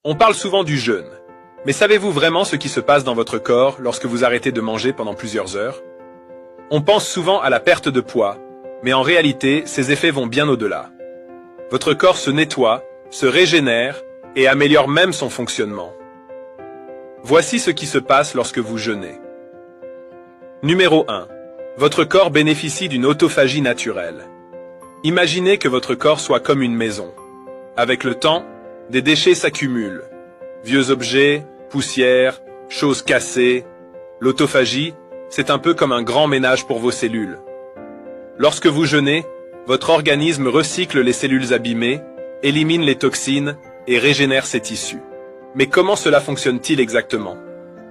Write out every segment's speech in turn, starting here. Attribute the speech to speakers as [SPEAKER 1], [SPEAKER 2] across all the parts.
[SPEAKER 1] On parle souvent du jeûne. Mais savez-vous vraiment ce qui se passe dans votre corps lorsque vous arrêtez de manger pendant plusieurs heures? On pense souvent à la perte de poids, mais en réalité, ces effets vont bien au-delà. Votre corps se nettoie, se régénère et améliore même son fonctionnement. Voici ce qui se passe lorsque vous jeûnez. Numéro 1. Votre corps bénéficie d'une autophagie naturelle. Imaginez que votre corps soit comme une maison. Avec le temps, des déchets s'accumulent. Vieux objets, poussières, choses cassées. L'autophagie, c'est un peu comme un grand ménage pour vos cellules. Lorsque vous jeûnez, votre organisme recycle les cellules abîmées, élimine les toxines et régénère ses tissus. Mais comment cela fonctionne-t-il exactement?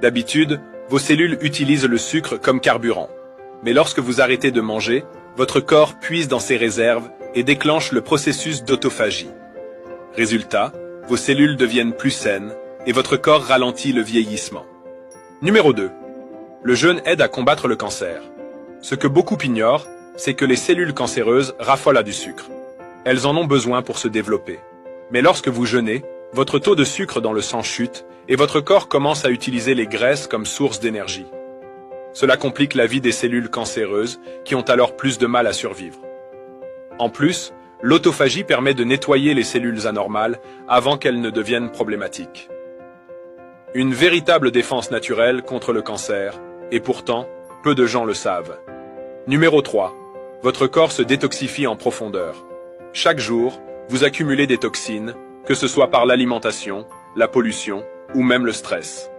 [SPEAKER 1] D'habitude, vos cellules utilisent le sucre comme carburant. Mais lorsque vous arrêtez de manger, votre corps puise dans ses réserves et déclenche le processus d'autophagie. Résultat, vos cellules deviennent plus saines et votre corps ralentit le vieillissement. Numéro 2. Le jeûne aide à combattre le cancer. Ce que beaucoup ignorent, c'est que les cellules cancéreuses raffolent à du sucre. Elles en ont besoin pour se développer. Mais lorsque vous jeûnez, votre taux de sucre dans le sang chute et votre corps commence à utiliser les graisses comme source d'énergie. Cela complique la vie des cellules cancéreuses qui ont alors plus de mal à survivre. En plus, l'autophagie permet de nettoyer les cellules anormales avant qu'elles ne deviennent problématiques. Une véritable défense naturelle contre le cancer, et pourtant, peu de gens le savent. Numéro 3. Votre corps se détoxifie en profondeur. Chaque jour, vous accumulez des toxines, que ce soit par l'alimentation, la pollution ou même le stress.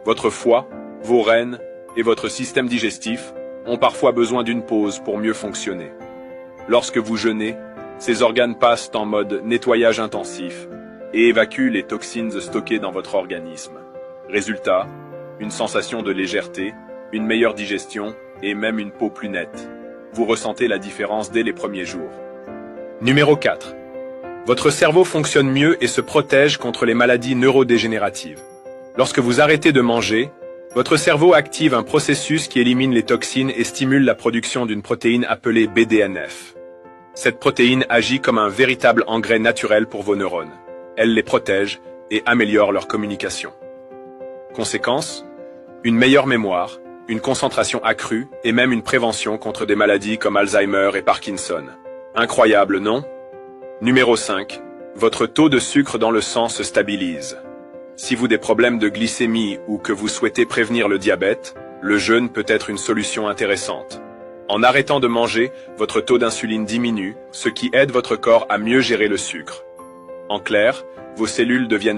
[SPEAKER 1] Votre foie, vos reins et votre système digestif ont parfois besoin d'une pause pour mieux fonctionner. Lorsque vous jeûnez, ces organes passent en mode nettoyage intensif et évacuent les toxines stockées dans votre organisme. Résultat, une sensation de légèreté, une meilleure digestion et même une peau plus nette. Vous ressentez la différence dès les premiers jours. Numéro 4. Votre cerveau fonctionne mieux et se protège contre les maladies neurodégénératives. Lorsque vous arrêtez de manger, votre cerveau active un processus qui élimine les toxines et stimule la production d'une protéine appelée BDNF. Cette protéine agit comme un véritable engrais naturel pour vos neurones. Elle les protège et améliore leur communication. Conséquence, une meilleure mémoire, une concentration accrue et même une prévention contre des maladies comme Alzheimer et Parkinson. Incroyable, non? Numéro 5. Votre taux de sucre dans le sang se stabilise. Si vous avez des problèmes de glycémie ou que vous souhaitez prévenir le diabète, le jeûne peut être une solution intéressante. En arrêtant de manger, votre taux d'insuline diminue, ce qui aide votre corps à mieux gérer le sucre. En clair, vos cellules deviennent